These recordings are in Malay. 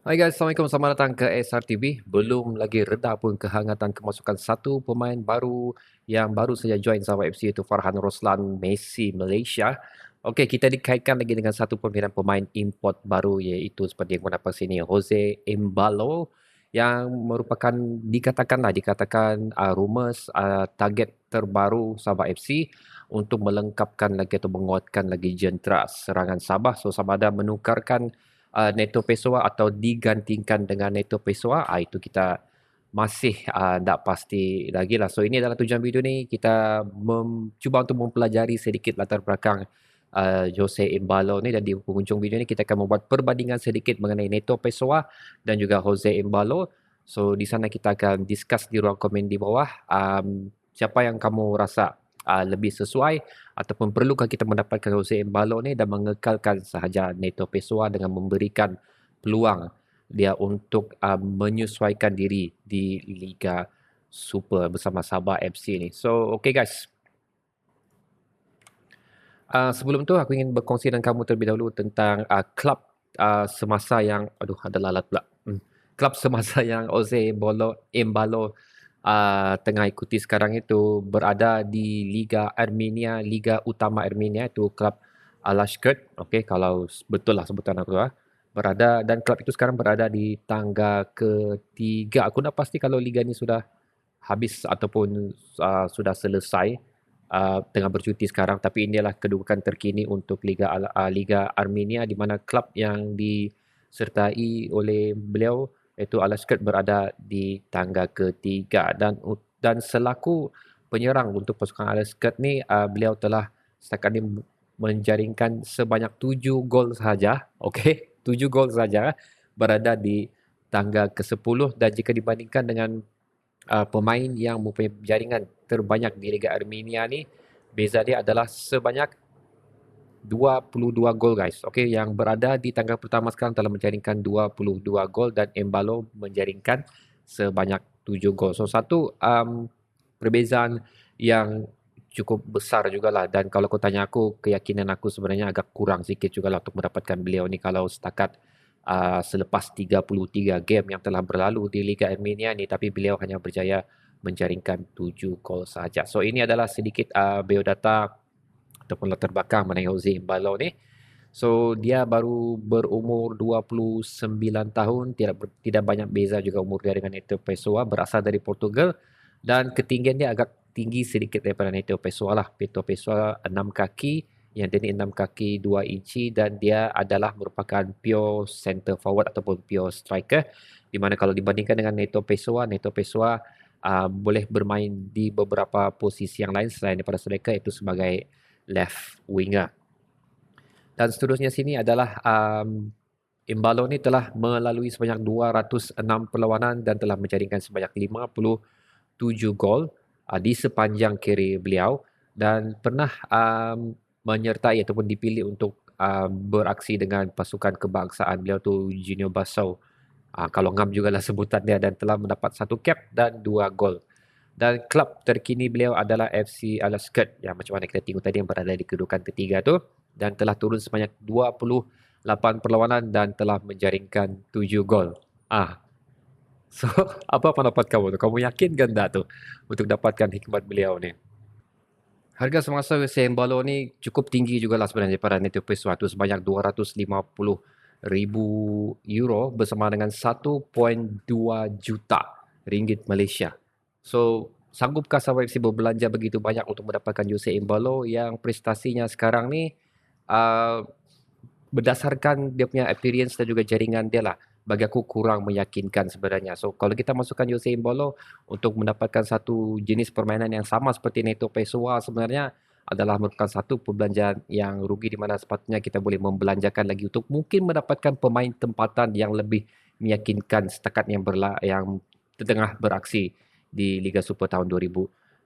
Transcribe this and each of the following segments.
Hai guys, Assalamualaikum. Selamat datang ke SRTV. Belum lagi reda pun kehangatan kemasukan satu pemain baru yang baru saja join Sabah FC iaitu Farhan Roslan Messi Malaysia. Okey, kita dikaitkan lagi dengan satu pemain import baru iaitu seperti yang pun sini Jose Embalo yang merupakan dikatakan rumours target terbaru Sabah FC untuk melengkapkan lagi atau menguatkan lagi jentera serangan Sabah. So sama ada menukarkan Neto Pessoa atau digantikan dengan Neto Pessoa, itu kita masih tak pasti lagi lah. So ini adalah tujuan video ni, kita cuba untuk mempelajari sedikit latar belakang Jose Embalo ni, dan di penghujung video ni kita akan membuat perbandingan sedikit mengenai Neto Pessoa dan juga Jose Embalo. So di sana kita akan discuss di ruang komen di bawah, siapa yang kamu rasa lebih sesuai ataupun perlukah kita mendapatkan Jose Embalo ni dan mengekalkan sahaja Neto Pessoa dengan memberikan peluang dia untuk menyesuaikan diri di Liga Super bersama Sabah FC ni. So, okay guys. Sebelum tu aku ingin berkongsi dengan kamu terlebih dahulu tentang klub semasa yang ada lalat pula. Klub semasa yang Jose Embalo tengah ikuti sekarang itu berada di Liga Armenia, Liga Utama Armenia, itu klub Alashkert. Okey, kalau betul lah sebutan aku berada, dan klub itu sekarang berada di tangga ketiga. Aku nak pasti kalau liga ni sudah habis ataupun sudah selesai, tengah bercuti sekarang, tapi inilah kedudukan terkini untuk Liga Armenia, di mana klub yang disertai oleh beliau iaitu Alashkert berada di tangga ketiga, dan selaku penyerang untuk pasukan Alashkert ni, beliau telah setakat ini menjaringkan sebanyak 7 gol sahaja. Okey, 7 gol saja berada di tangga ke-10, dan jika dibandingkan dengan pemain yang mempunyai jaringan terbanyak di Liga Armenia ni, beza dia adalah sebanyak 22 gol guys. Okey, yang berada di tangga pertama sekarang telah menjaringkan 22 gol dan Embalo menjaringkan sebanyak 7 gol. So satu perbezaan yang cukup besar jugalah, dan kalau kau tanya aku, keyakinan aku sebenarnya agak kurang sikit jugalah untuk mendapatkan beliau ni kalau setakat selepas 33 game yang telah berlalu di Liga Armenia ni, tapi beliau hanya berjaya menjaringkan 7 gol sahaja. So ini adalah sedikit biodata ataupun latar belakang mengenai Jose Embalo ni. So dia baru berumur 29 tahun, tidak banyak beza juga umur dia dengan Neto Pessoa, berasal dari Portugal, dan ketinggian dia agak tinggi sedikit daripada Neto Pessoa lah. Neto Pessoa 6 kaki, yang dia ni 6 kaki 2 inci, dan dia adalah merupakan pure center forward ataupun pure striker, di mana kalau dibandingkan dengan Neto Pessoa boleh bermain di beberapa posisi yang lain selain daripada striker, itu sebagai left winger. Dan seterusnya sini adalah Embalo ni telah melalui sebanyak 206 perlawanan dan telah menjaringkan sebanyak 57 gol di sepanjang kerjaya beliau, dan pernah menyertai ataupun dipilih untuk beraksi dengan pasukan kebangsaan beliau tu Junior Basau. Kalau ngam jugalah sebutan dia, dan telah mendapat 1 cap dan 2 gol. Dan klub terkini beliau adalah FC Alashkert, yang macam mana kita tengok tadi, yang berada di kedudukan ketiga tu, dan telah turun sebanyak 28 perlawanan dan telah menjaringkan 7 gol. So apa pendapat kamu tu? Kamu yakin ke enggak tu untuk dapatkan hikmat beliau ni? Harga semasa Usain Embalo ni cukup tinggi jugalah sebenarnya pada Neto Pessoa tu, sebanyak 250,000 euro bersama dengan 1.2 juta ringgit Malaysia. So, sanggupkah Sabah FC berbelanja begitu banyak untuk mendapatkan Jose Embalo yang prestasinya sekarang ni uh, berdasarkan dia punya appearance dan juga jaringan dia lah, bagi aku kurang meyakinkan sebenarnya. So kalau kita masukkan Jose Embolo untuk mendapatkan satu jenis permainan yang sama seperti Neto Pessoa, sebenarnya adalah merupakan satu perbelanjaan yang rugi, di mana sepatutnya kita boleh membelanjakan lagi untuk mungkin mendapatkan pemain tempatan yang lebih meyakinkan setakat yang tengah beraksi di Liga Super tahun 2022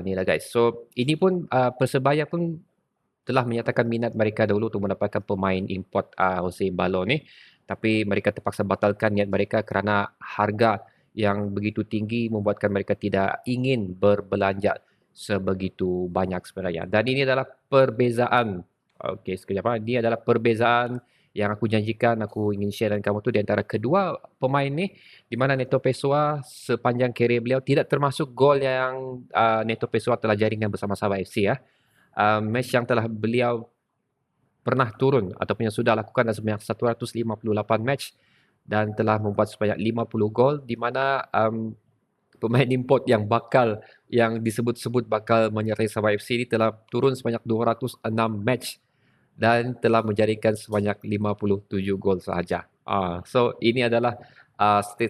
ni lah guys. So ini pun Persebaya pun telah menyatakan minat mereka dahulu untuk mendapatkan pemain import Jose Embalo ni, tapi mereka terpaksa batalkan niat mereka kerana harga yang begitu tinggi membuatkan mereka tidak ingin berbelanja sebegitu banyak sebenarnya. Dan ini adalah perbezaan, okey sekejap, ini adalah perbezaan Yang aku janjikan aku ingin share dengan kamu tu di antara kedua pemain ni, di mana Neto Pessoa sepanjang karier beliau tidak termasuk gol yang Neto Pessoa telah jaringkan bersama Sabah FC ya. Match yang telah beliau pernah turun ataupun yang sudah lakukan adalah sebanyak 158 match dan telah membuat sebanyak 50 gol, di mana pemain import yang disebut-sebut bakal menyertai Sabah FC ini telah turun sebanyak 206 match dan telah menjadikan sebanyak 57 gol sahaja. So ini adalah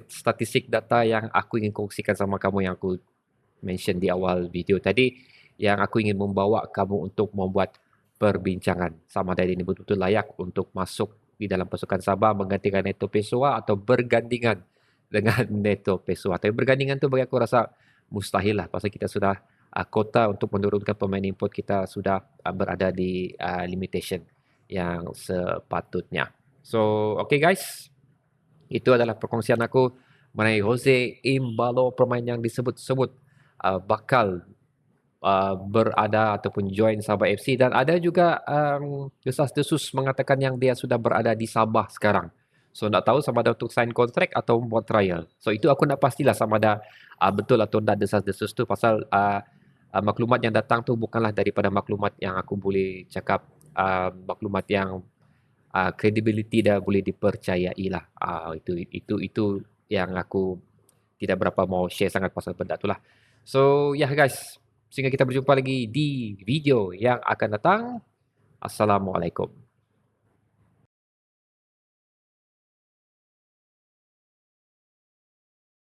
statistik data yang aku ingin kongsikan sama kamu, yang aku mention di awal video tadi, yang aku ingin membawa kamu untuk membuat perbincangan sama ada ini betul-betul layak untuk masuk di dalam pasukan Sabah menggantikan Neto Pessoa atau bergandingan dengan Neto Pessoa. Tapi bergandingan tu bagi aku rasa mustahil lah, pasal kita sudah kota untuk menurunkan pemain import kita sudah berada di limitation yang sepatutnya. So, okay guys, itu adalah perkongsian aku mengenai Jose Imbalo, pemain yang disebut-sebut bakal berada ataupun join Sabah FC, dan ada juga desas-desus mengatakan yang dia sudah berada di Sabah sekarang. So nak tahu sama ada untuk sign kontrak atau buat trial. So itu aku nak pastilah sama ada betul atau tidak desas-desus tu, pasal maklumat yang datang tu bukanlah daripada maklumat yang aku boleh cakap maklumat yang credibility dah boleh dipercayai lah. Itu yang aku tidak berapa mau share sangat pasal benda tu lah. So yeah guys, sehingga kita berjumpa lagi di video yang akan datang. Assalamualaikum.